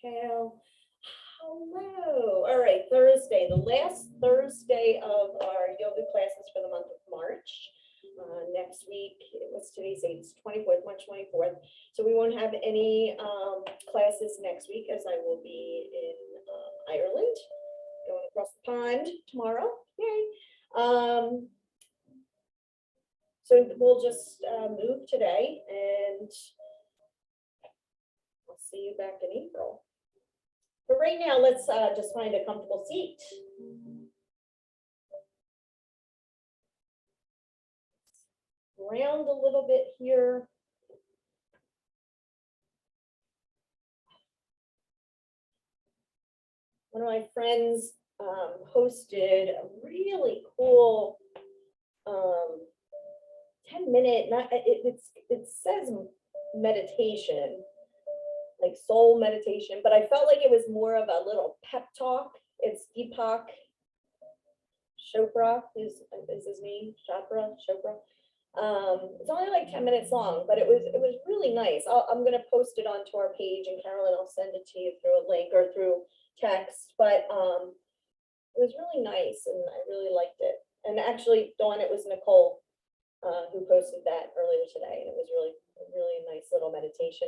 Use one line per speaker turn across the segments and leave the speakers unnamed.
Exhale. Hello. All right, Thursday, the last Thursday of our yoga classes for the month of March. Next week, what's today's date? It's 24th, March 24th. So we won't have any classes next week as I will be in Ireland, going across the pond tomorrow. Yay. So we'll just move today and I'll see you back in April. But right now, let's just find a comfortable seat. Round a little bit here. One of my friends hosted a really cool 10-minute, it says meditation, like soul meditation, but I felt like it was more of a little pep talk. It's Deepak Chopra is his name, Chopra. It's only like 10 minutes long, but it was really nice. I'm gonna post it onto our page, and Carolyn, I'll send it to you through a link or through text, but it was really nice and I really liked it. And actually, Dawn, it was Nicole who posted that earlier today, and it was really a nice little meditation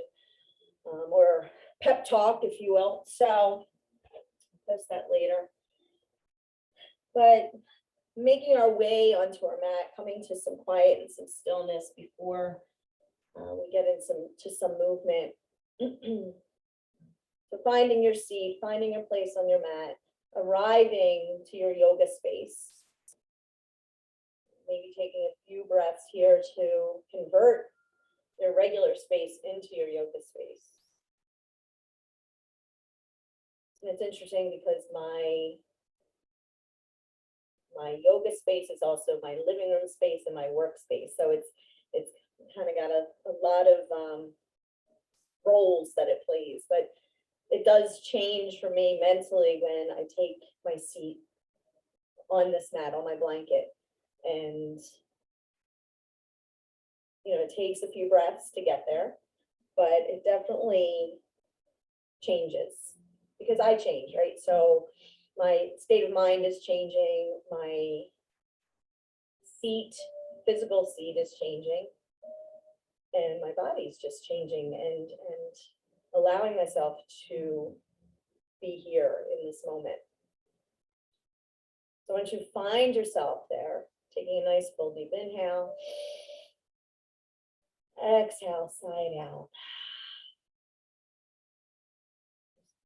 or pep talk, if you will. So I'll post that later. But making our way onto our mat, coming to some quiet and some stillness before we get into some movement. So finding your seat, finding a place on your mat, arriving to your yoga space. Maybe taking a few breaths here to convert your regular space into your yoga space. And it's interesting because my yoga space is also my living room space and my workspace. So it's kind of got a lot of roles that it plays, but it does change for me mentally when I take my seat on this mat, on my blanket. And, it takes a few breaths to get there, but it definitely changes because I change, right? So my state of mind is changing, my physical seat is changing, and my body's just changing and allowing myself to be here in this moment. So once you find yourself there, taking a nice full deep inhale, exhale, side out.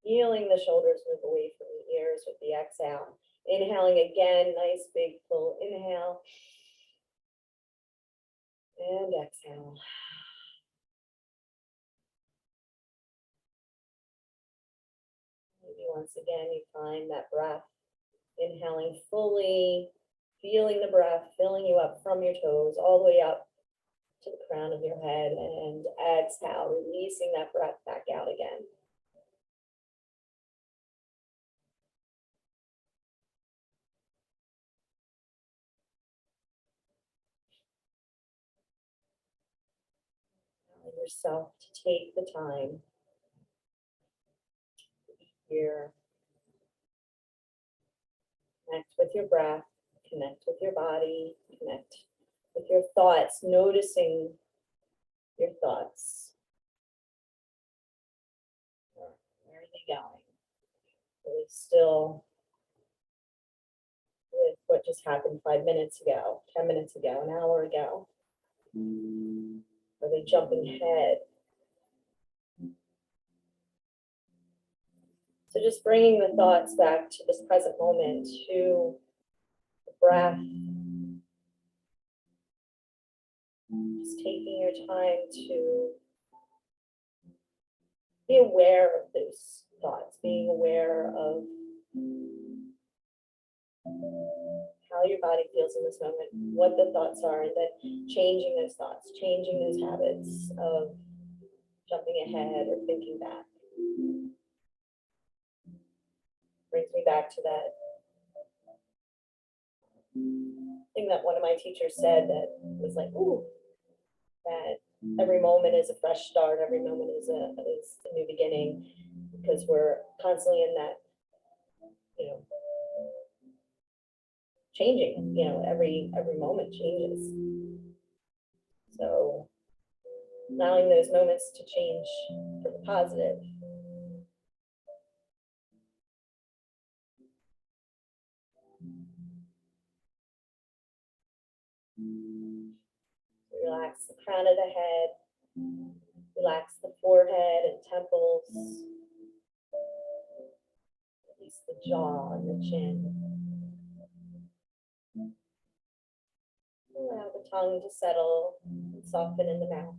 Feeling the shoulders move away from the ears with the exhale. Inhaling again, nice big full inhale. And exhale. Maybe once again, you find that breath. Inhaling fully, feeling the breath, filling you up from your toes all the way up to the crown of your head, and exhale, releasing that breath back out again. Allow yourself to take the time to be here. Connect with your breath, connect with your body, connect with your thoughts, noticing your thoughts. Where are they going? Are they still with what just happened 5 minutes ago, 10 minutes ago, an hour ago? Are they jumping ahead? So just bringing the thoughts back to this present moment, to the breath. Just taking your time to be aware of those thoughts, being aware of how your body feels in this moment, what the thoughts are, and then changing those thoughts, changing those habits of jumping ahead or thinking back. Brings me back to that thing that one of my teachers said that was like, ooh, that every moment is a fresh start, every moment is a new beginning. because we're constantly in that, changing, every moment changes. So allowing those moments to change for the positive. Relax the crown of the head, relax the forehead and temples, release the jaw and the chin. Allow the tongue to settle and soften in the mouth.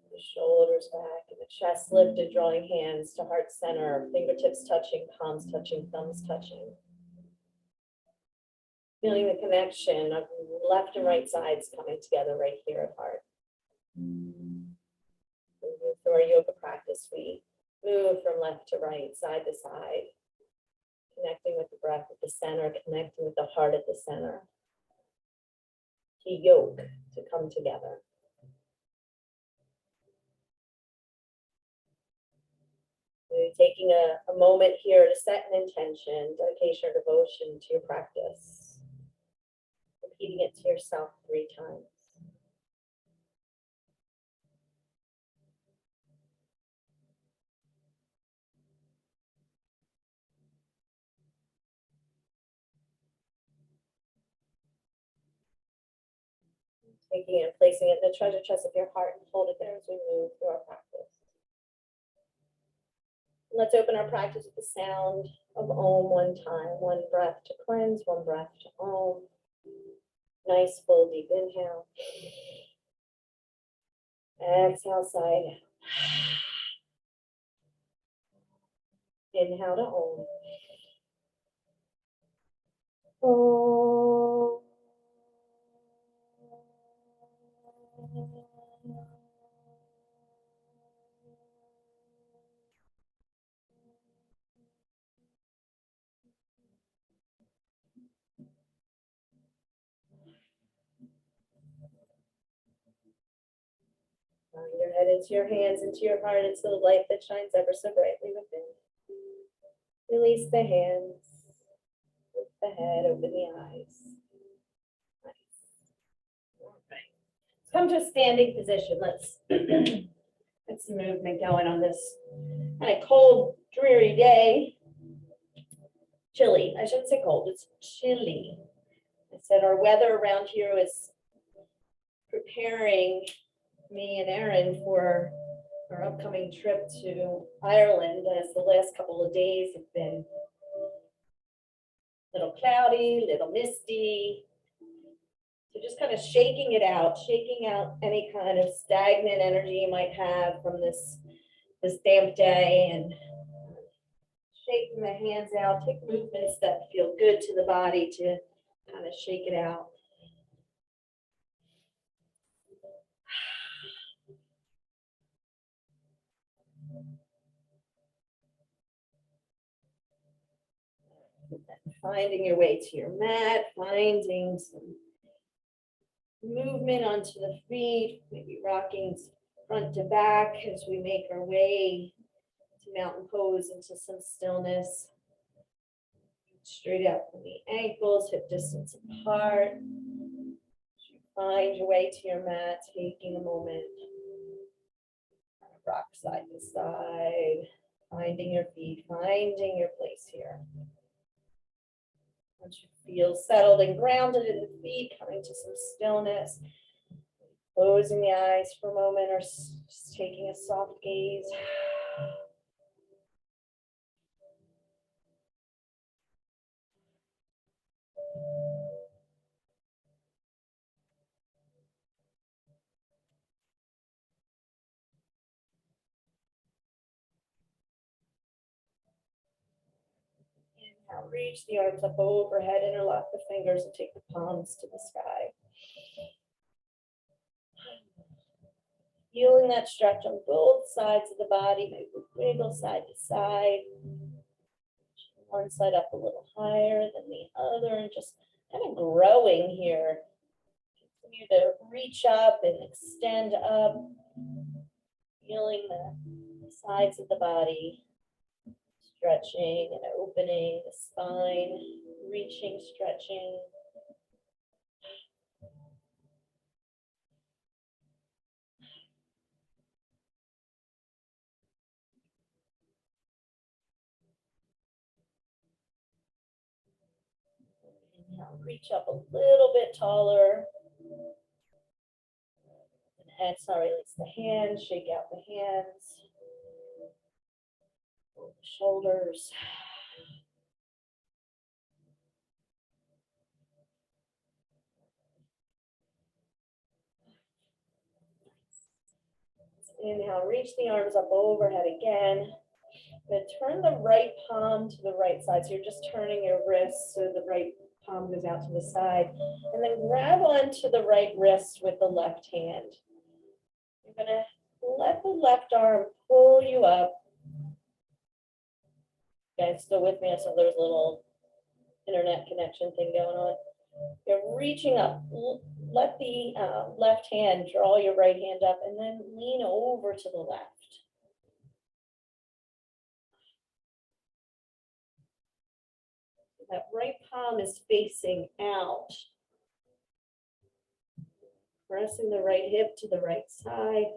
The shoulders back and the chest lifted, drawing hands to heart center, fingertips touching, palms touching, thumbs touching. Feeling the connection of left and right sides coming together right here at heart. Through our yoga practice, we move from left to right, side to side, connecting with the breath at the center, connecting with the heart at the center. To yoke, to come together. We're taking a moment here to set an intention, dedication or devotion to your practice. Repeating it to yourself 3 times. Taking it and placing it in the treasure chest of your heart and hold it there as we move through our practice. Let's open our practice with the sound of Om 1 time. 1 breath to cleanse, 1 breath to Om. Nice full deep inhale. Exhale, side out. Inhale to Om. Om. Bowing your head into your hands, into your heart, into the light that shines ever so brightly within. Release the hands, lift the head, open the eyes. Nice. All right. Come to a standing position. Let's get some movement going on this kind of cold, dreary day. Chilly. I shouldn't say cold, it's chilly. I said our weather around here is preparing me and Erin for our upcoming trip to Ireland, as the last couple of days have been a little cloudy, a little misty. So just kind of shaking out any kind of stagnant energy you might have from this damp day, and shaking the hands out. Take movements that feel good to the body to kind of shake it out. Finding your way to your mat, finding some movement onto the feet, maybe rocking front to back as we make our way to mountain pose, into some stillness. Straight out from the ankles, hip distance apart. Find your way to your mat, taking a moment. Rock side to side, finding your feet, finding your place here. Once you feel settled and grounded in the feet, coming to some stillness, closing the eyes for a moment, or just taking a soft gaze. Now reach the arms up overhead, interlock the fingers and take the palms to the sky. Feeling that stretch on both sides of the body, maybe wiggle side to side. One side up a little higher than the other and just kind of growing here. Continue to reach up and extend up. Feeling the sides of the body. Stretching and opening the spine, reaching, stretching. Inhale, reach up a little bit taller. And exhale, release the hands, shake out the hands. Pull the shoulders. Inhale, reach the arms up overhead again. Then turn the right palm to the right side. So you're just turning your wrist so the right palm goes out to the side. And then grab onto the right wrist with the left hand. You're gonna let the left arm pull you up. You guys still with me? So there's a little internet connection thing going on. You're reaching up. Let the left hand draw your right hand up and then lean over to the left. That right palm is facing out. Pressing the right hip to the right side.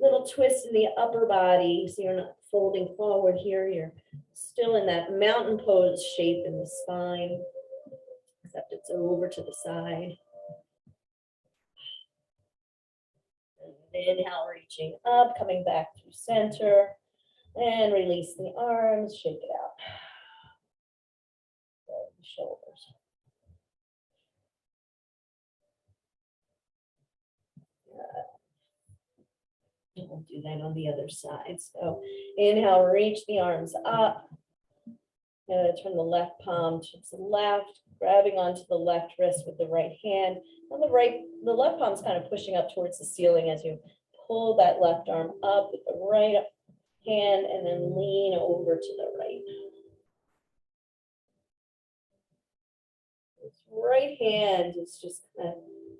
Little twist in the upper body so you're not folding forward here. You're still in that mountain pose shape in the spine, except it's over to the side. And inhale, reaching up, coming back to center. And release the arms, shake it out. Roll the shoulders. And we'll do that on the other side. So inhale, reach the arms up. Turn the left palm to the left, grabbing onto the left wrist with the right hand. On the left palm is kind of pushing up towards the ceiling as you pull that left arm up with the right hand and then lean over to the right. This right hand is just kind of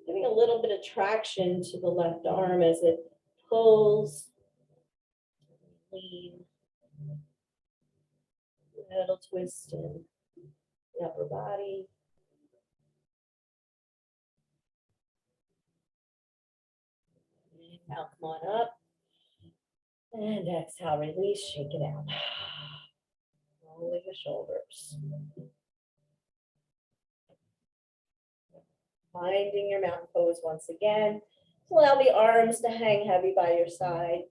giving a little bit of traction to the left arm as it pulls, lean, little twist in the upper body. Inhale, come on up. And exhale, release, shake it out. Rolling the shoulders. Finding your mountain pose once again. Allow the arms to hang heavy by your side.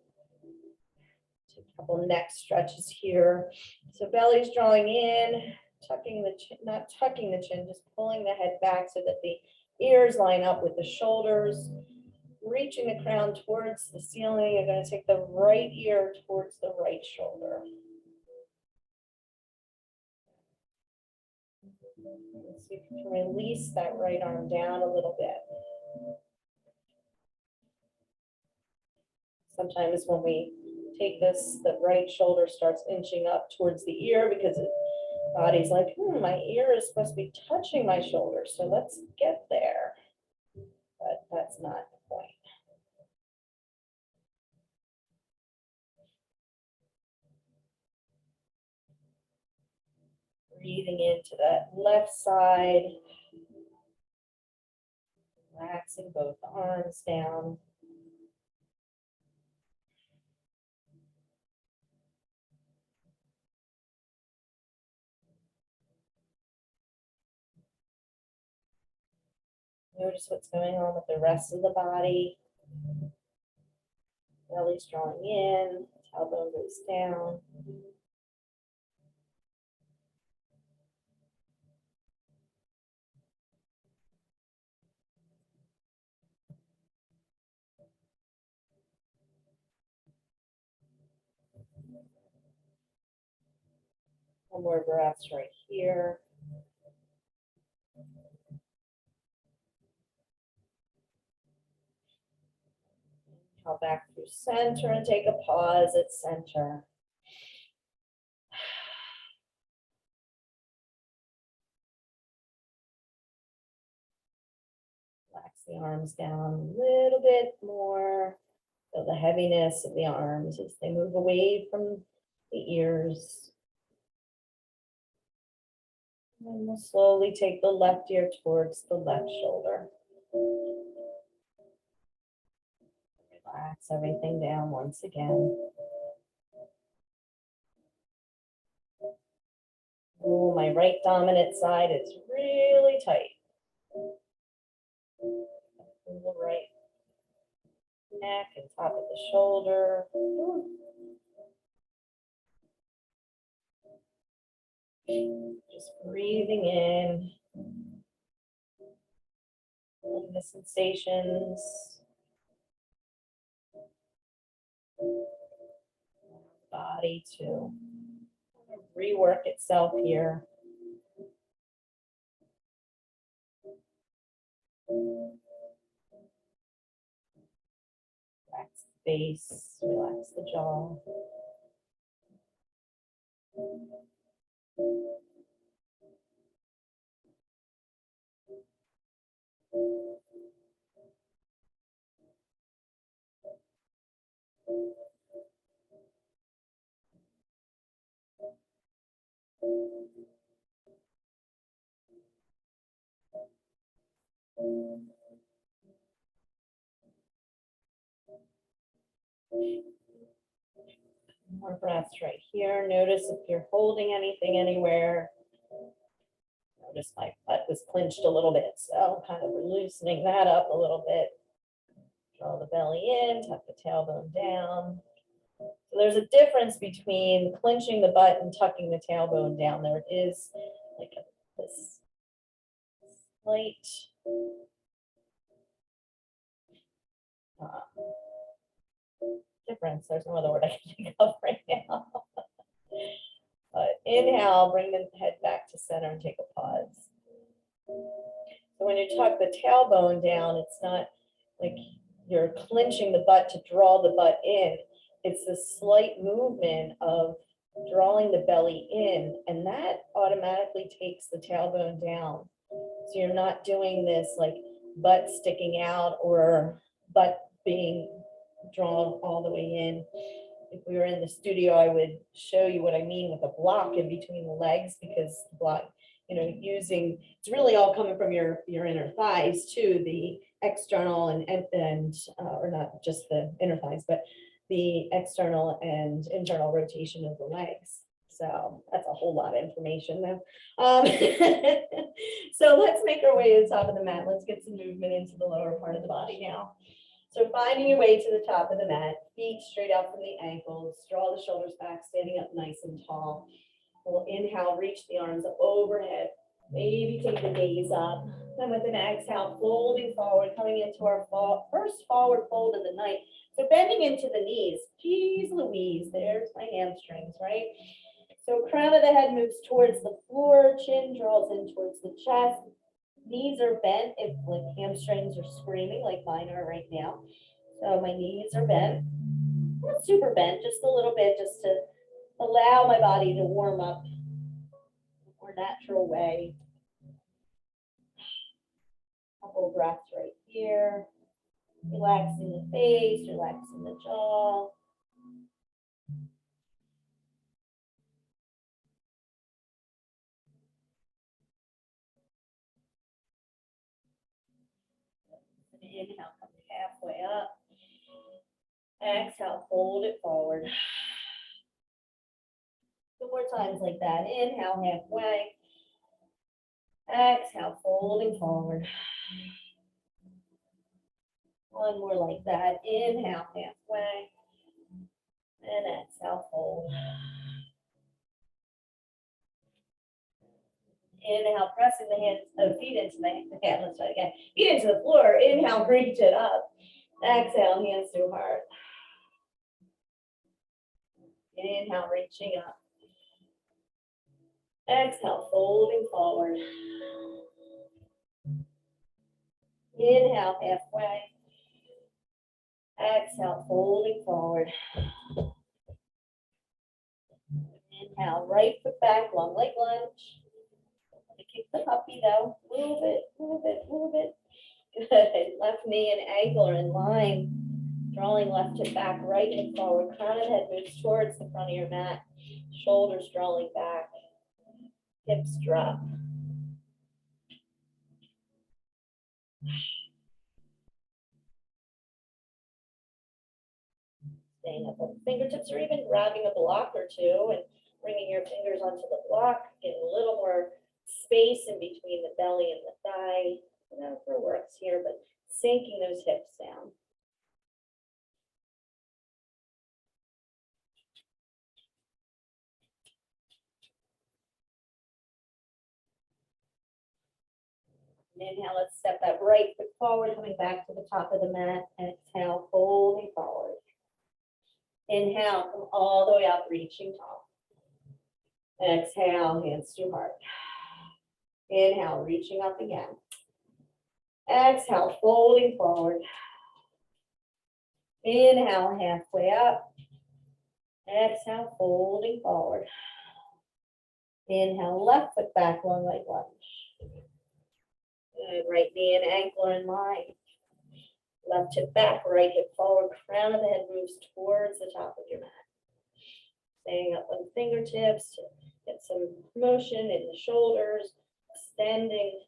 Take a couple neck stretches here. So belly's drawing in, tucking the chin, not tucking the chin, just pulling the head back so that the ears line up with the shoulders. Reaching the crown towards the ceiling. You're going to take the right ear towards the right shoulder. So you can release that right arm down a little bit. Sometimes when we take this, the right shoulder starts inching up towards the ear because the body's like, my ear is supposed to be touching my shoulder. So let's get there. But that's not the point. Breathing into that left side. Relaxing both arms down. Notice what's going on with the rest of the body. Belly's drawing in, tailbone goes down. One more breath right here. Inhale back through center and take a pause at center. Relax the arms down a little bit more. Feel the heaviness of the arms as they move away from the ears. And we'll slowly take the left ear towards the left shoulder. Relax everything down once again. Ooh, my right dominant side is really tight. The right neck and top of the shoulder. Just breathing in. Feeling the sensations. Body to rework itself here. Relax the face, relax the jaw. More breaths right here. Notice if you're holding anything anywhere. Notice my butt was clenched a little bit, so kind of loosening that up a little bit. Draw the belly in, tuck the tailbone down. So there's a difference between clenching the butt and tucking the tailbone down. There is like this slight difference. There's no other word I can think of right now. But inhale, bring the head back to center and take a pause. So when you tuck the tailbone down, it's not like you're clenching the butt to draw the butt in. It's a slight movement of drawing the belly in, and that automatically takes the tailbone down. So you're not doing this like butt sticking out or butt being drawn all the way in. If we were in the studio, I would show you what I mean with a block in between the legs, because the block, you know, using, it's really all coming from your inner thighs too, the external and or not just the inner thighs, but the external and internal rotation of the legs. So that's a whole lot of information now. So let's make our way to the top of the mat. Let's get some movement into the lower part of the body now. So finding your way to the top of the mat, feet straight out from the ankles, draw the shoulders back, standing up nice and tall. We'll inhale, reach the arms overhead. Maybe take the gaze up. Then with an exhale, folding forward, coming into our first forward fold of the night. So bending into the knees. Geez Louise, there's my hamstrings, right? So crown of the head moves towards the floor, chin draws in towards the chest. Knees are bent if like hamstrings are screaming like mine are right now. So my knees are bent. Not super bent, just a little bit, just to allow my body to warm up in a more natural way. Couple breaths right here. Relaxing the face, relaxing the jaw. Inhale, come halfway up. Exhale, fold it forward. 2 more times like that. Inhale, halfway. Exhale, folding forward. 1 more like that. Inhale, halfway. And exhale, fold. Inhale, pressing the hands, feet into the hand. Let's try it again. Feet into the floor. Inhale, reach it up. Exhale, hands to heart. Inhale, reaching up. Exhale, folding forward. Inhale, halfway. Exhale, folding forward. Inhale, right foot back, long leg lunge. Kick the puppy though. Move it, move it, move it. Good. Left knee and ankle are in line. Drawing left hip back, right hip forward. Crown of the head moves towards the front of your mat. Shoulders drawing back. Hips drop. Staying up on the fingertips or even grabbing a block or two and bringing your fingers onto the block. Getting a little more space in between the belly and the thigh. Whatever works here, but sinking those hips down. Inhale, let's step that right foot forward, coming back to the top of the mat. Exhale, folding forward. Inhale, come all the way up, reaching tall. Exhale, hands to heart. Inhale, reaching up again. Exhale, folding forward. Inhale, halfway up. Exhale, folding forward. Inhale, left foot back, long leg lunge. Good, right knee and ankle are in line. Left hip back, right hip forward, crown of the head moves towards the top of your mat. Staying up on fingertips to get some motion in the shoulders, extending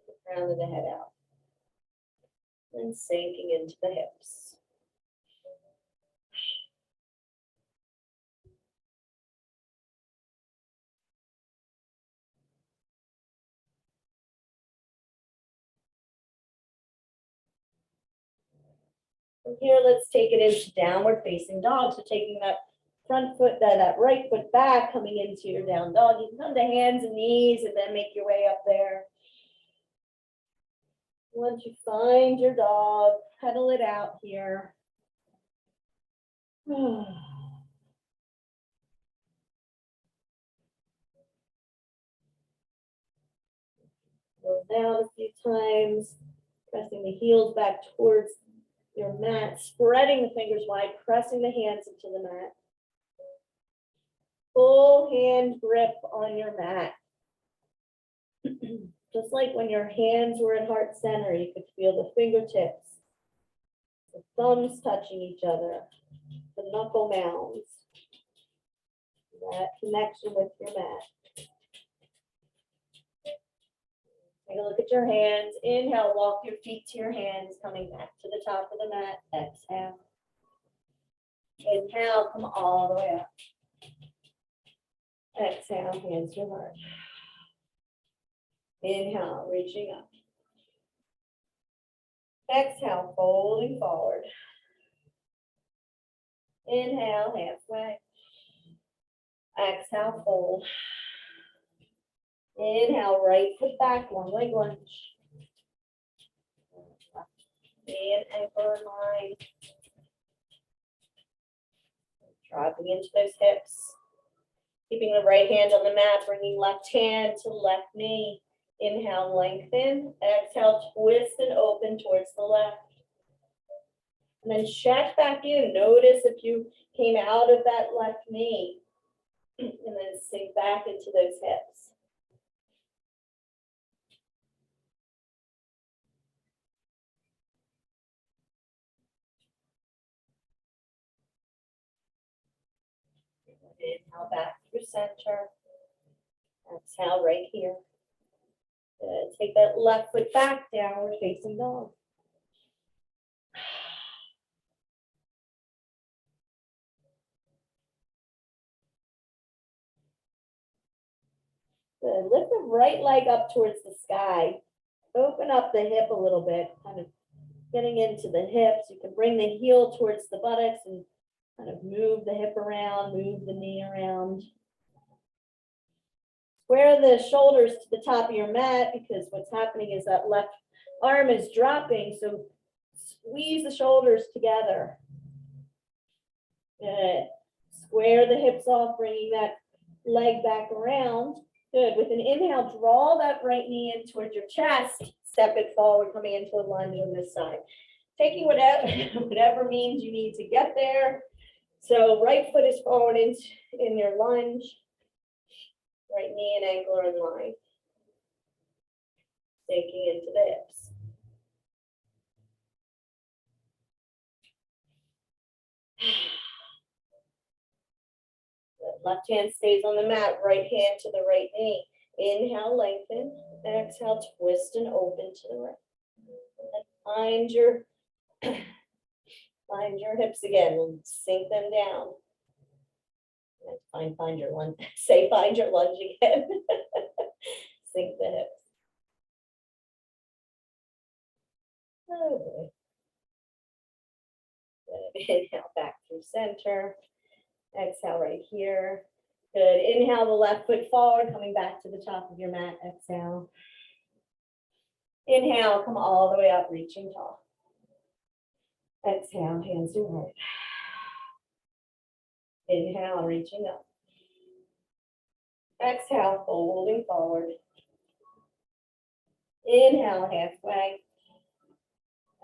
the crown of the head out. And sinking into the hips. From here, let's take it into downward facing dog. So taking that front foot, that right foot back, coming into your down dog. You can come to hands and knees and then make your way up there. Once you find your dog, pedal it out here. Go down a few times, pressing the heels back towards your mat, spreading the fingers wide, pressing the hands into the mat. Full hand grip on your mat. Just like when your hands were at heart center, you could feel the fingertips, the thumbs touching each other, the knuckle mounds, that connection with your mat. Take a look at your hands. Inhale, walk your feet to your hands, coming back to the top of the mat. Exhale. Inhale, come all the way up. Exhale, hands to heart. Inhale, reaching up. Exhale, folding forward. Inhale, halfway. Exhale, fold. Inhale, right foot back, long leg lunge. Knee and ankle in line. Dropping into those hips. Keeping the right hand on the mat, bringing left hand to left knee. Inhale, lengthen. Exhale, twist and open towards the left. And then check back in. Notice if you came out of that left knee. And then sink back into those hips. Inhale back through center. Exhale right here. Good. Take that left foot back, downward facing dog. Good. Lift the right leg up towards the sky. Open up the hip a little bit, kind of getting into the hips. You can bring the heel towards the buttocks and kind of move the hip around, move the knee around. Square the shoulders to the top of your mat because what's happening is that left arm is dropping. So squeeze the shoulders together. Good. Square the hips off, bringing that leg back around. Good. With an inhale, draw that right knee in towards your chest. Step it forward, coming into a lunge on this side. Taking whatever means you need to get there. So right foot is forward in your lunge. Right knee and ankle are in line. Sinking into the hips. The left hand stays on the mat, right hand to the right knee. Inhale, lengthen. Exhale, twist and open to the right. And find your hips again and sink them down. Find your lunge. Find your lunge again. Sink the hips. Oh, good. Inhale back through center. Exhale right here. Good. Inhale the left foot forward, coming back to the top of your mat. Exhale. Inhale, come all the way up, reaching tall. Exhale, hands to heart. Inhale, reaching up. Exhale, folding forward. Inhale, halfway.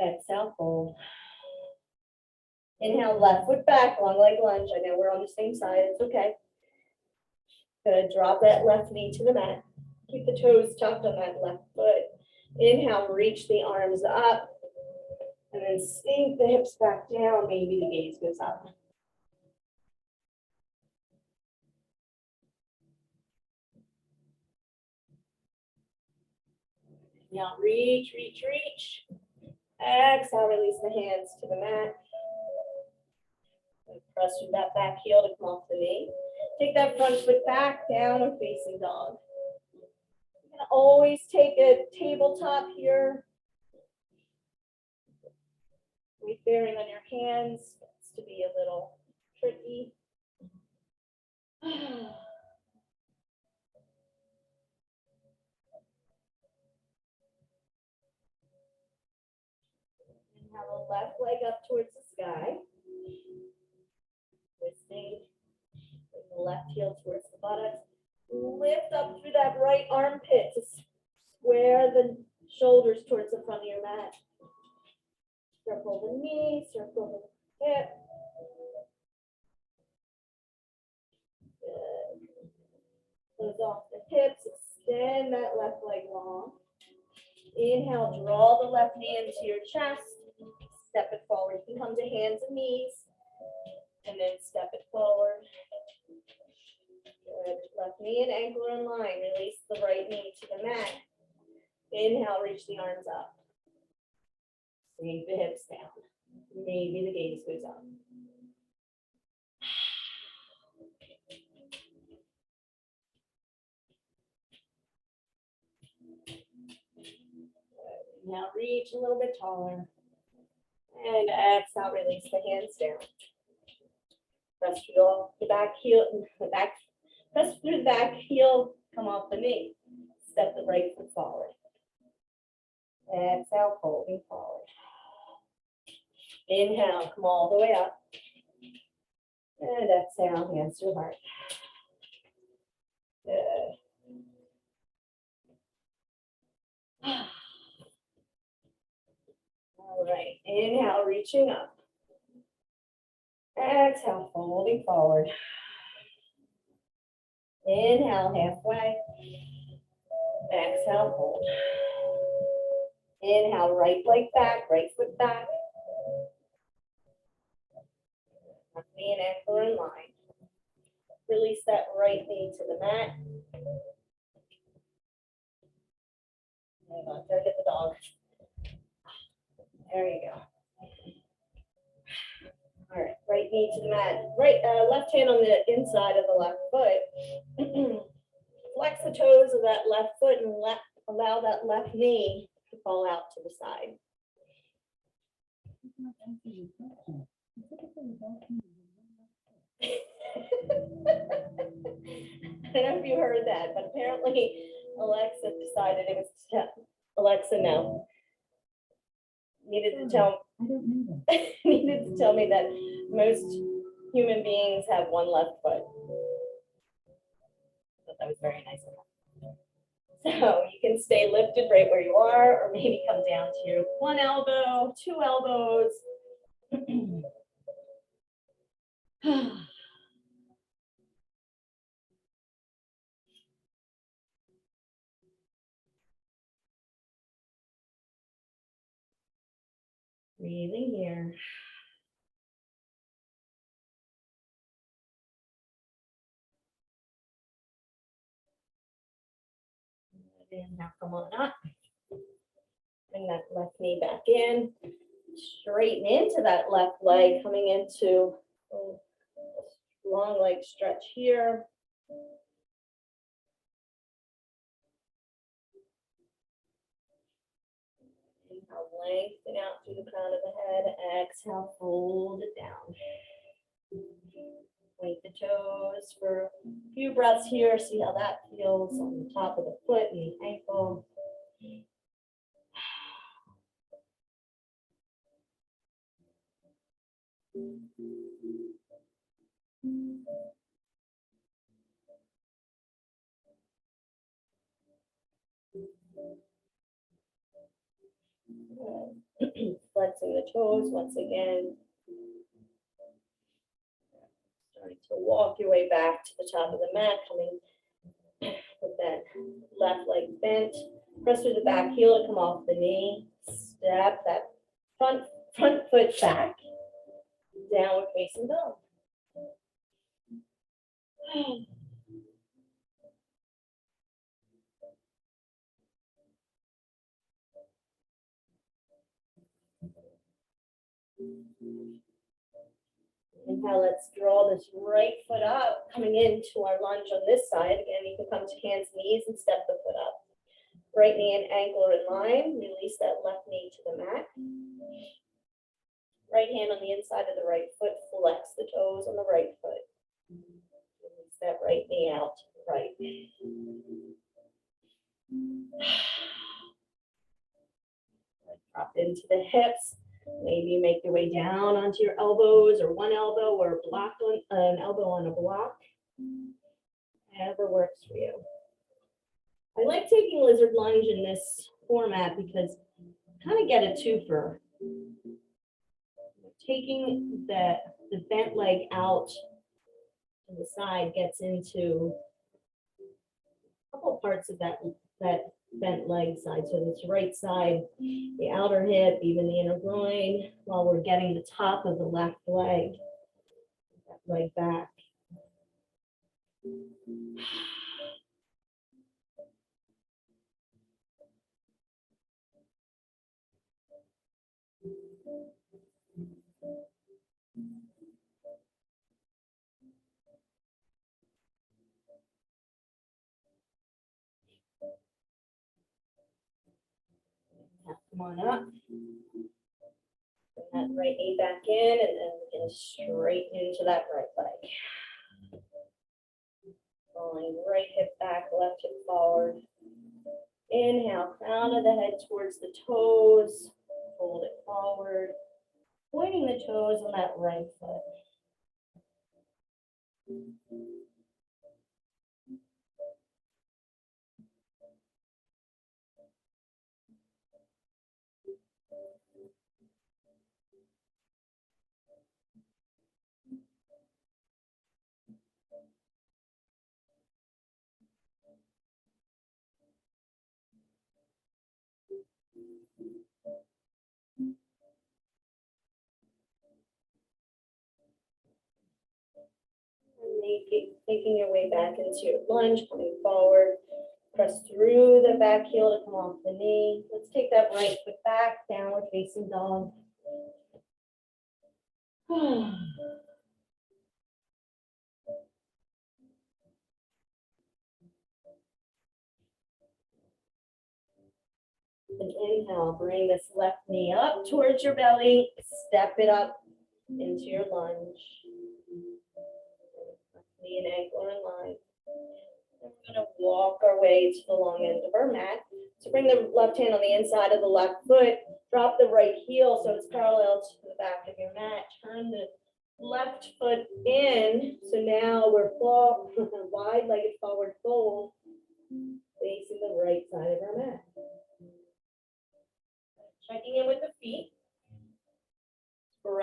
Exhale, fold. Inhale, left foot back, long leg lunge. I know we're on the same side, it's okay. Good, drop that left knee to the mat. Keep the toes tucked on that left foot. Inhale, reach the arms up. And then sink the hips back down, maybe the gaze goes up. Now reach, reach, reach. Exhale, release the hands to the mat. Press through that back heel to come off the knee. Take that front foot back, downward facing dog. You can always take a tabletop here. Weight bearing on your hands gets to be a little tricky. Inhale the left leg up towards the sky. Twisting. Bring the left heel towards the buttocks. Lift up through that right armpit to square the shoulders towards the front of your mat. Circle the knee, circle the hip. Good. Close off the hips, extend that left leg long. Inhale, draw the left knee into your chest. Step it forward. You can come to hands and knees. And then step it forward. Good. Left knee and ankle are in line. Release the right knee to the mat. Inhale, reach the arms up. Sink the hips down. Maybe the gaze goes up. Now reach a little bit taller. And exhale, release the hands down. Press through the back heel, press through the back heel, come off the knee. Step the right foot forward. Exhale, folding forward. Inhale, come all the way up. And exhale, hands to heart. Good. All right, inhale, reaching up. Exhale, folding forward. Inhale, halfway. Exhale, fold. Inhale, right leg back, right foot back. Left knee and ankle are in line. Release that right knee to the mat. Hang on, gotta get the dog. There you go. All right, right knee to the mat. Right, left hand on the inside of the left foot. Flex the toes of that left foot and allow that left knee to fall out to the side. I don't know if you heard that, but apparently Alexa decided it was Alexa, no. Needed to tell me that most human beings have one left foot. I thought that was very nice of her. So you can stay lifted right where you are, or maybe come down to your one elbow, two elbows. Breathing here. And now come on up. Bring that left knee back in. Straighten into that left leg, coming into a long leg stretch here. Inhale, lengthen out through the crown of the head. Exhale, fold it down. Point the toes for a few breaths here. See how that feels on the top of the foot and the ankle. Flexing the toes once again. Starting to walk your way back to the top of the mat, coming with that left leg bent. Press through the back heel to come off the knee. Step that front foot back. Downward facing dog. Inhale, let's draw this right foot up, coming into our lunge on this side. Again, you can come to hands, knees, and step the foot up. Right knee and ankle are in line. Release that left knee to the mat. Right hand on the inside of the right foot. Flex the toes on the right foot. Release that right knee out to the right. Drop into the hips. Maybe you make your way down onto your elbows, or one elbow, or blocked on an elbow on a block. Whatever works for you. I like taking lizard lunge in this format because I kind of get a twofer. Taking the bent leg out to the side gets into a couple parts of that bent leg side. So this right side, the outer hip, even the inner groin, while we're getting the top of the left leg, that leg back. Come on up. Bring that right knee back in, and then we can straighten into that right leg. Rolling right hip back, left hip forward. Inhale, crown of the head towards the toes. Fold it forward. Pointing the toes on that right foot. Making your way back into your lunge, coming forward. Press through the back heel to come off the knee. Let's take that right foot back, downward facing dog. And inhale, bring this left knee up towards your belly. Step it up into your lunge. Left knee and ankle are in line. We're going to walk our way to the long end of our mat. So bring the left hand on the inside of the left foot. Drop the right heel so it's parallel to the back of your mat. Turn the left foot in. So now we're wide-legged forward fold, facing the right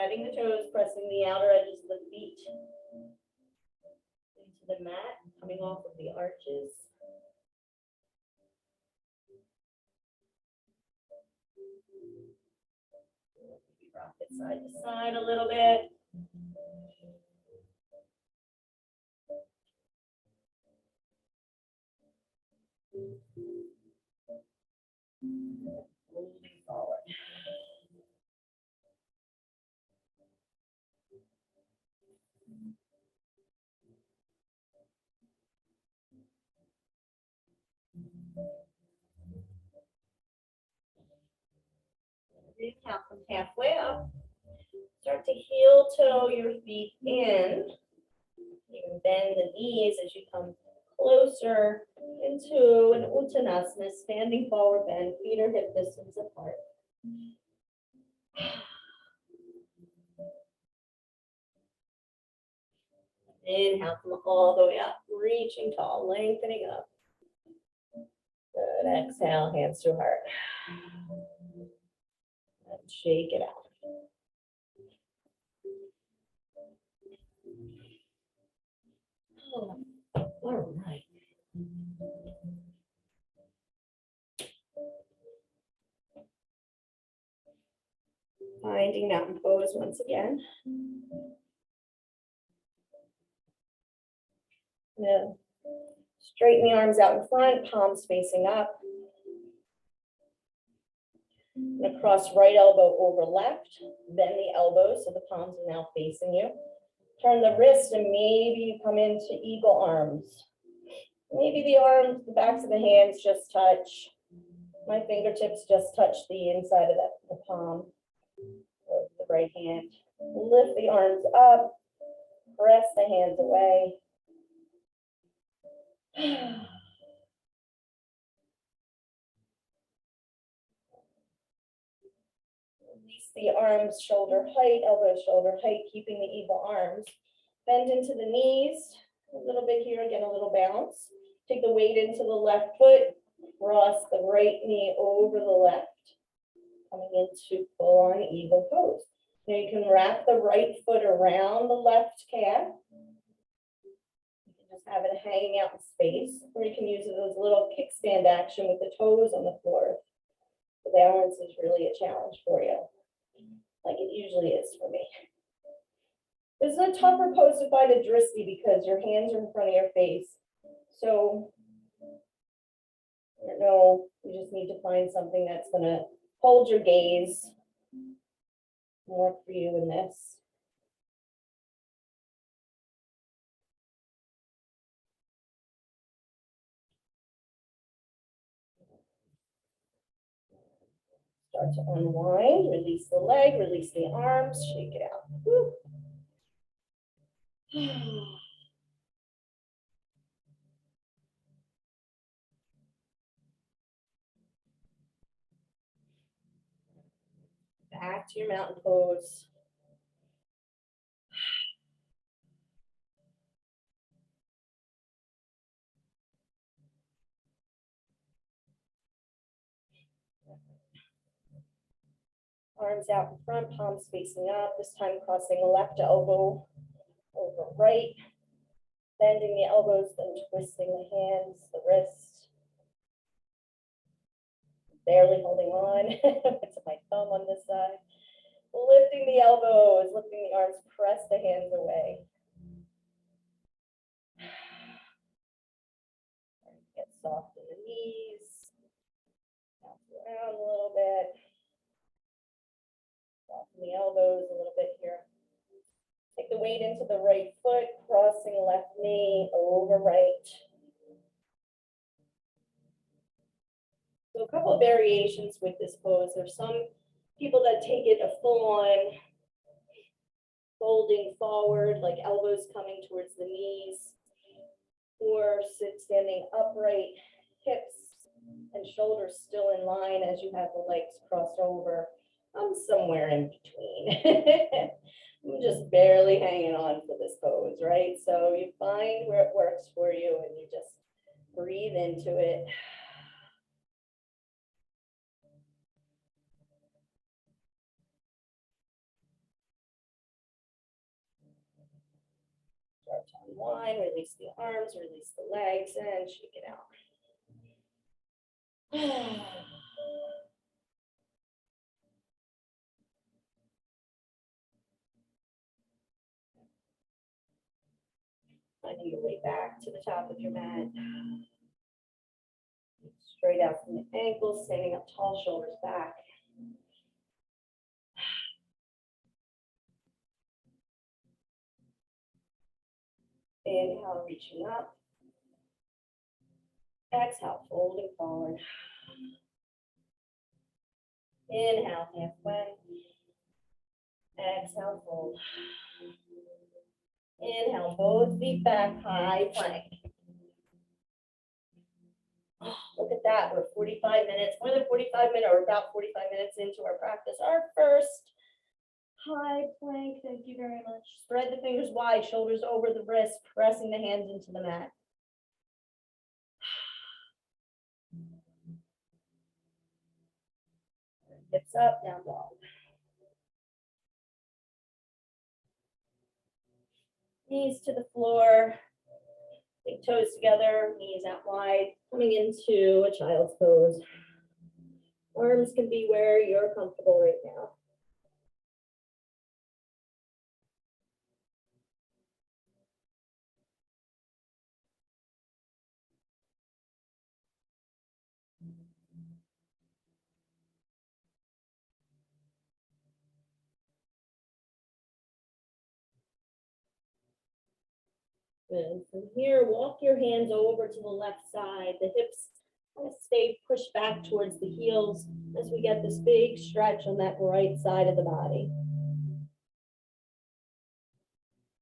threading the toes, pressing the outer edges of the feet into the mat, coming off of the arches. Rock it side to side a little bit. Moving forward. Inhale from halfway up. Start to heel toe your feet in. You can bend the knees as you come closer into an Uttanasana, standing forward bend, feet are hip distance apart. Inhale, come all the way up, reaching tall, lengthening up. Good, exhale, hands to heart. And shake it out. Oh, all right. Finding mountain pose once again. Now, straighten the arms out in front, palms facing up. I'm gonna cross right elbow over left, bend the elbows so the palms are now facing you. Turn the wrist and maybe you come into eagle arms. Maybe the arms, the backs of the hands just touch. My fingertips just touch the inside of the palm of the right hand. Lift the arms up, press the hands away. Release the arms, shoulder height, elbow, shoulder height, keeping the eagle arms. Bend into the knees, a little bit here, get a little bounce. Take the weight into the left foot, cross the right knee over the left, coming into full-on eagle pose. Now you can wrap the right foot around the left calf. You can just have it hanging out in space, or you can use it as a little kickstand action with the toes on the floor. The balance is really a challenge for you, like it usually is for me. This is a tougher pose to find a drishti because your hands are in front of your face. So, I don't know, you just need to find something that's gonna hold your gaze, work for you in this. Start to unwind, release the leg, release the arms, shake it out. Woo. Back to your mountain pose. Arms out in front, palms facing up, this time crossing left elbow over right. Bending the elbows, then twisting the hands, the wrist. Barely holding on. It's my thumb on this side. Lifting the elbows, lifting the arms, press the hands away. Get soft in the knees. Bounce around a little bit. Soften the elbows a little bit here. Take the weight into the right foot, crossing left knee over right. So a couple of variations with this pose. There's some people that take it a full-on folding forward, like elbows coming towards the knees, or standing upright, hips and shoulders still in line as you have the legs crossed over. I'm somewhere in between. I'm just barely hanging on for this pose, right? So you find where it works for you and you just breathe into it. Unwind, release the arms, release the legs, and shake it out. Finding your way back to the top of your mat. Straight out from the ankles, standing up tall, shoulders back. Inhale, reaching up. Exhale, folding forward. Inhale, halfway. Exhale, fold. Inhale, both feet back, high plank. Oh, look at that, we're 45 minutes, more than 45 minutes, or about 45 minutes into our practice. Our first high plank, thank you very much. Spread the fingers wide, shoulders over the wrist, pressing the hands into the mat. Hips up, down dog. Knees to the floor, big toes together, knees out wide, coming into a child's pose. Arms can be where you're comfortable right now. And from here, walk your hands over to the left side. The hips stay pushed back towards the heels as we get this big stretch on that right side of the body.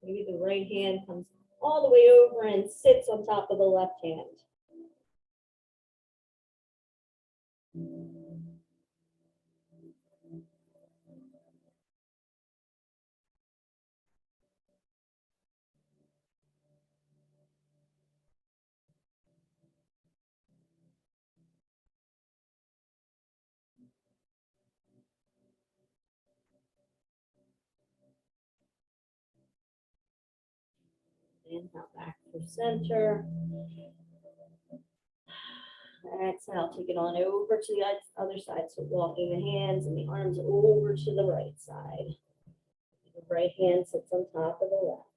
Maybe the right hand comes all the way over and sits on top of the left hand. Inhale back through center. Exhale, take it on over to the other side. So walking the hands and the arms over to the right side. The right hand sits on top of the left.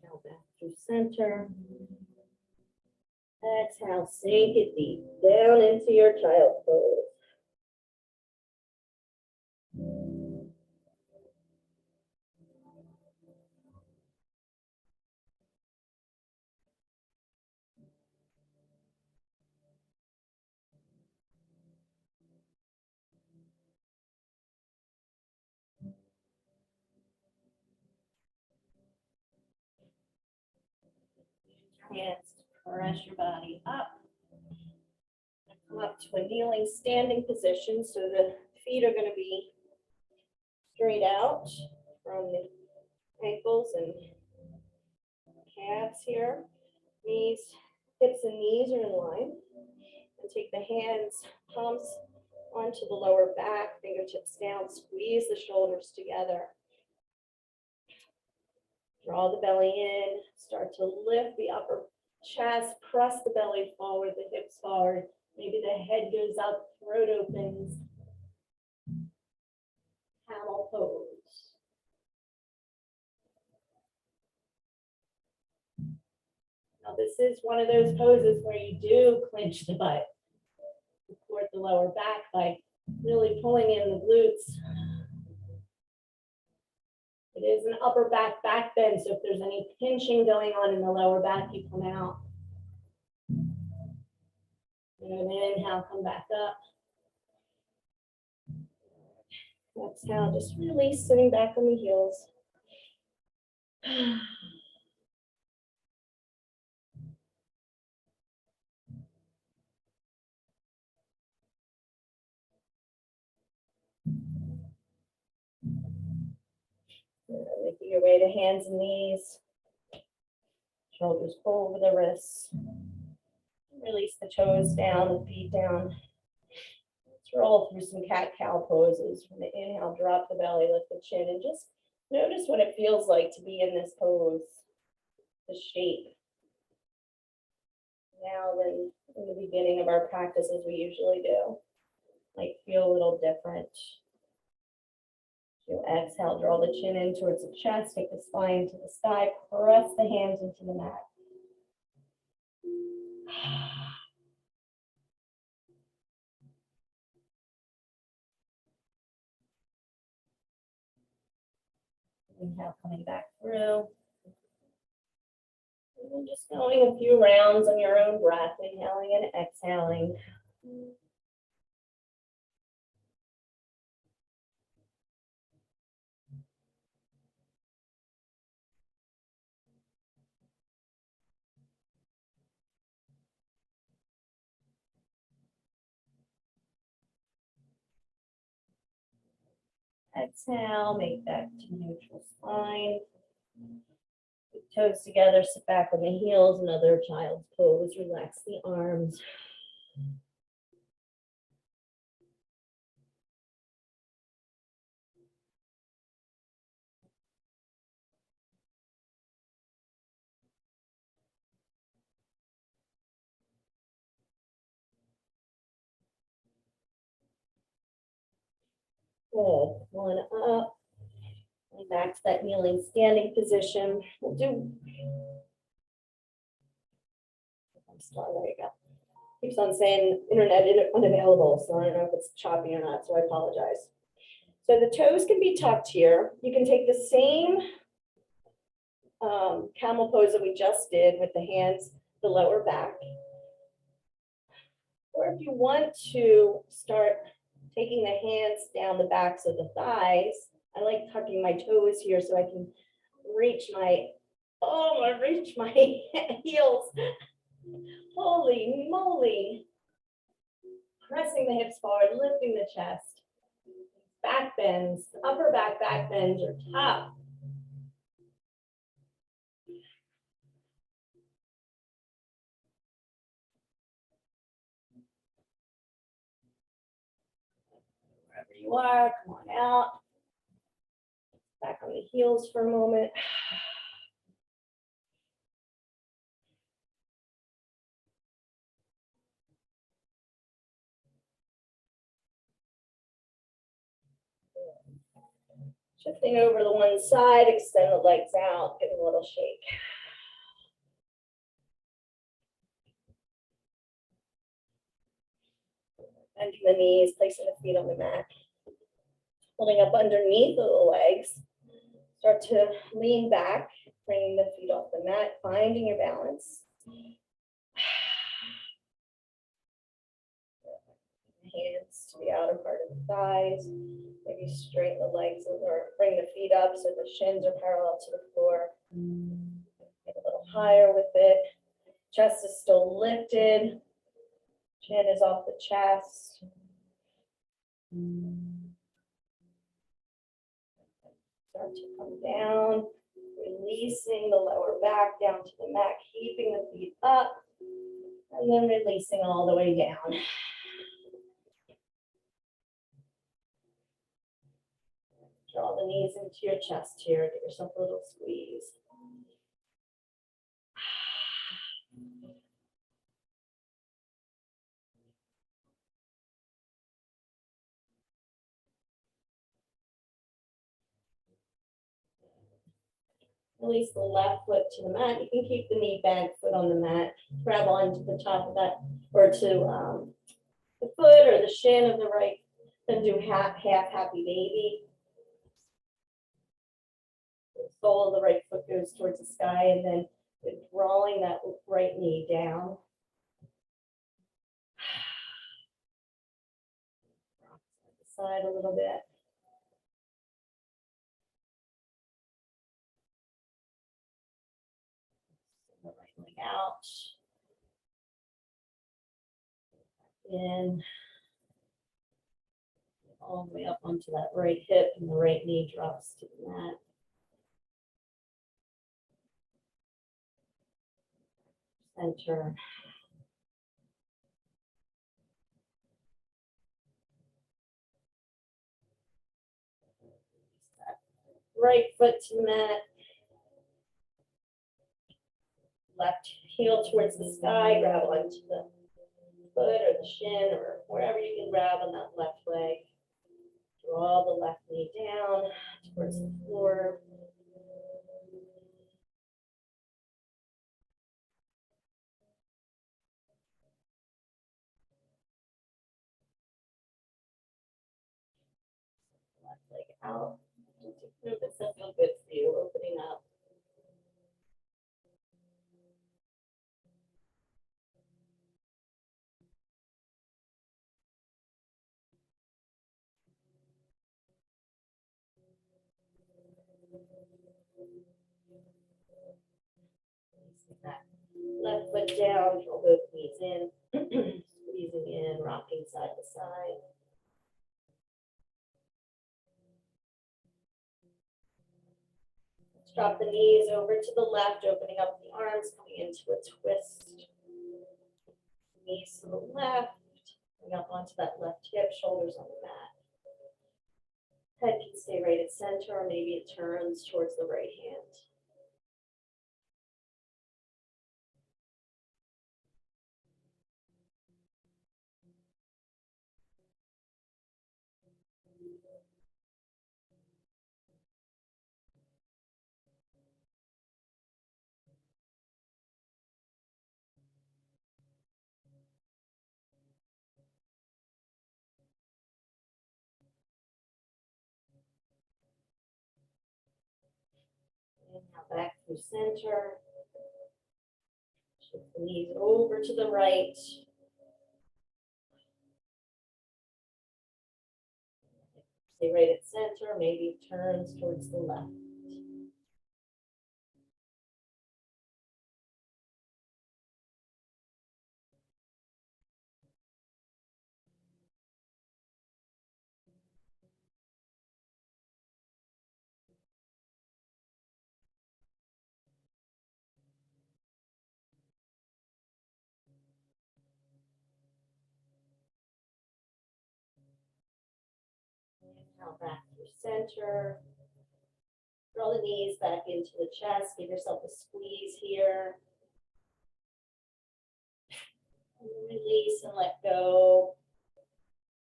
Inhale back through center. Exhale, sink it deep down into your child's pose. Hands to press your body up. Come up to a kneeling standing position, so the feet are going to be straight out from the ankles and calves here. Knees, hips and knees are in line. And take the hands, palms onto the lower back, fingertips down, squeeze the shoulders together. Draw the belly in, start to lift the upper chest, press the belly forward, the hips forward. Maybe the head goes up, throat opens. Camel pose. Now this is one of those poses where you do clinch the butt. Support the lower back by really pulling in the glutes. It is an upper back bend, so if there's any pinching going on in the lower back, you come out. And inhale, come back up. Exhale, just release, sitting back on the heels. Making your way to hands and knees. Shoulders pull over the wrists. Release the toes down, the feet down. Let's roll through some cat-cow poses. From the inhale, drop the belly, lift the chin, and just notice what it feels like to be in this pose, the shape. Now then, in the beginning of our practice, as we usually do, might feel a little different. You'll exhale, draw the chin in towards the chest, take the spine to the sky, press the hands into the mat. Inhale, coming back through. And then just going a few rounds on your own breath, inhaling and exhaling. Exhale, make back to neutral spine. Toes together, sit back on the heels, another child's pose, relax the arms. Good, one up. And back to that kneeling standing position. We'll do. I'm sorry, there you go. Keeps on saying internet unavailable, so I don't know if it's choppy or not, so I apologize. So the toes can be tucked here. You can take the same camel pose that we just did with the hands, the lower back. Or if you want to start taking the hands down the backs of the thighs, I like tucking my toes here so I can reach my, reach my heels. Holy moly. Pressing the hips forward, lifting the chest. Back bends, upper back bends are top. Wherever you are, come on out. Back on the heels for a moment. Shifting over to one side, extend the legs out, give them a little shake. Bending the knees, placing the feet on the mat. Holding up underneath the legs. Start to lean back, bringing the feet off the mat, finding your balance. Hands to the outer part of the thighs. Maybe straighten the legs or bring the feet up so the shins are parallel to the floor. Get a little higher with it. Chest is still lifted. Chin is off the chest. Start to come down, releasing the lower back down to the mat, keeping the feet up, and then releasing all the way down. Draw the knees into your chest here. Give yourself a little squeeze. Release the left foot to the mat. You can keep the knee bent, foot on the mat. Grab onto the top of that, or to the foot or the shin of the right. Then do half happy baby. The sole of the right foot goes towards the sky, and then drawing that right knee down. Side a little bit. The right leg out. In. All the way up onto that right hip, and the right knee drops to the mat. center. Right foot to the mat. Left heel towards the sky, grab onto the foot or the shin or wherever you can grab on that left leg. Draw the left knee down towards the floor. Left leg out. Move this will feel good for you, opening up. That left foot down, draw both knees in, squeezing in, rocking side to side. Let's drop the knees over to the left, opening up the arms, coming into a twist. Knees to the left, bring up onto that left hip, shoulders on the mat. Head can stay right at center, or maybe it turns towards the right hand. And now back through center. Shift the knees over to the right. Stay right at center, maybe it turns towards the left. Now back through center. Draw the knees back into the chest. Give yourself a squeeze here. And release and let go.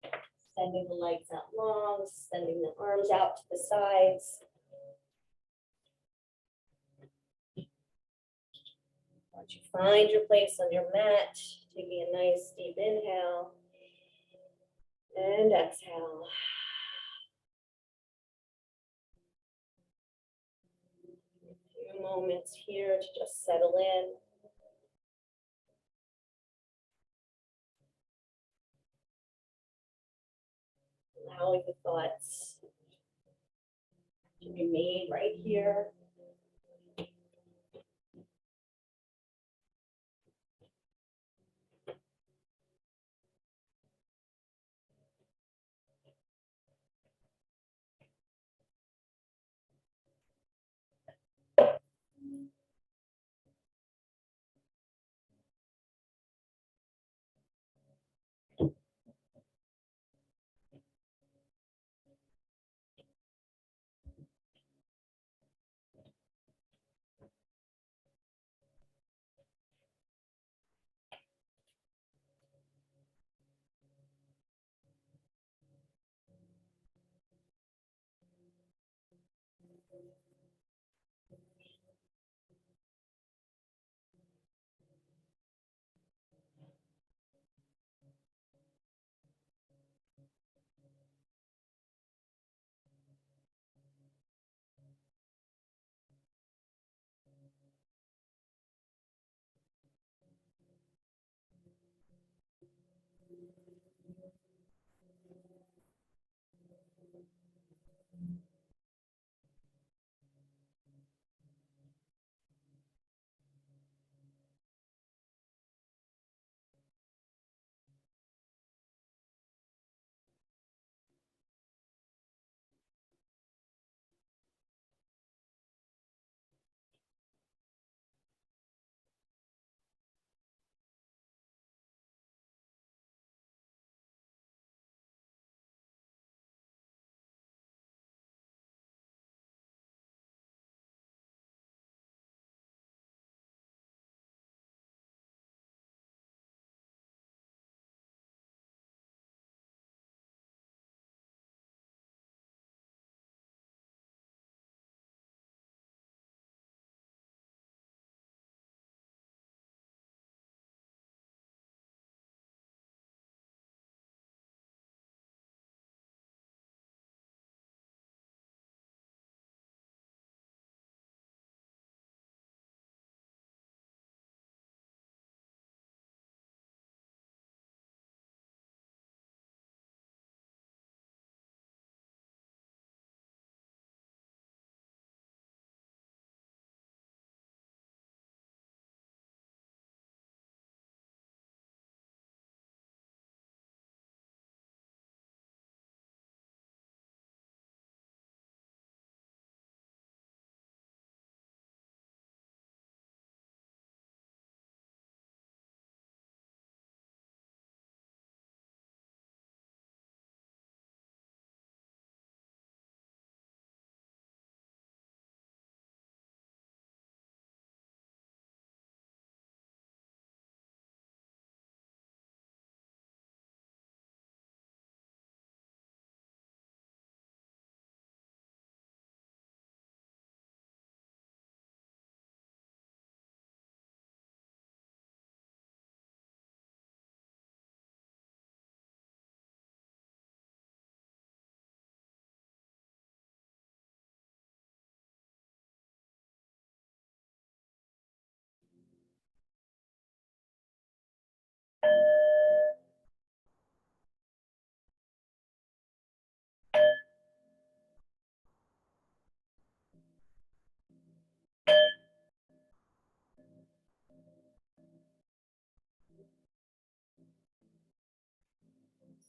Extending the legs out long, extending the arms out to the sides. Once you find your place on your mat, taking a nice deep inhale and exhale. A few moments here to just settle in. Allowing the thoughts to remain right here.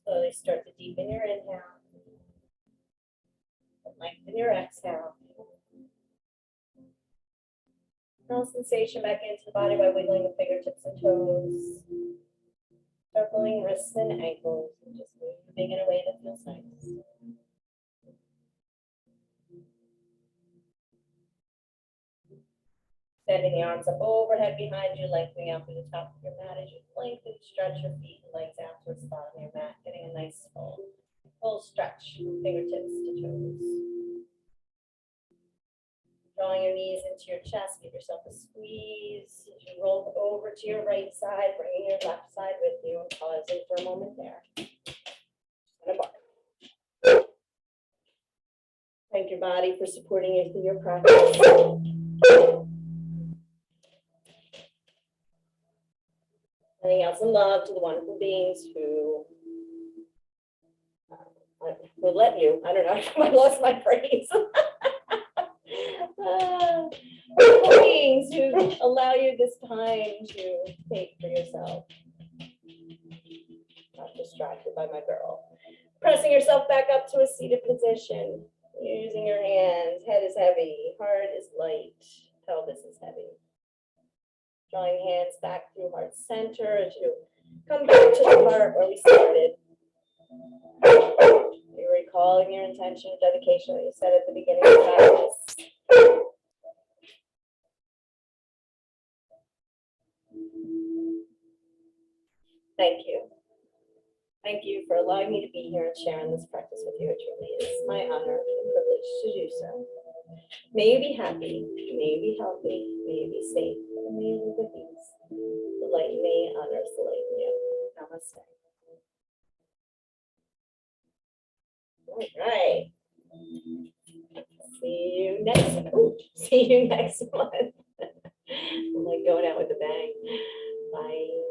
Slowly start to deepen your inhale. Lengthen your exhale. Draw sensation back into the body by wiggling the fingertips and toes. Circling wrists and ankles. And just moving in a way that feels nice. Extending the arms up overhead behind you, lengthening out through the top of your mat as you lengthen, stretch your feet and legs out towards the bottom of your mat, getting a nice full stretch from fingertips to toes. Drawing your knees into your chest, give yourself a squeeze. As you roll over to your right side, bringing your left side with you and pausing for a moment there. And a bar. Thank your body for supporting you through your practice. Sending out some love to the wonderful beings who will let you. I don't know. I lost my phrase. Wonderful beings who allow you this time to take for yourself. Not distracted by my girl. Pressing yourself back up to a seated position. Using your hands. Head is heavy. Heart is light. Pelvis is heavy. Drawing hands back through heart center as you come back to the heart where we started. You're recalling your intention of dedication that you said at the beginning of the practice. Thank you. Thank you for allowing me to be here and sharing this practice with you. It truly is my honor and privilege to do so. May you be happy, may you be healthy, may you be safe, and may you live with ease. The light in me honors the light in you. Namaste. All right. See you next month. I'm like going out with a bang. Bye.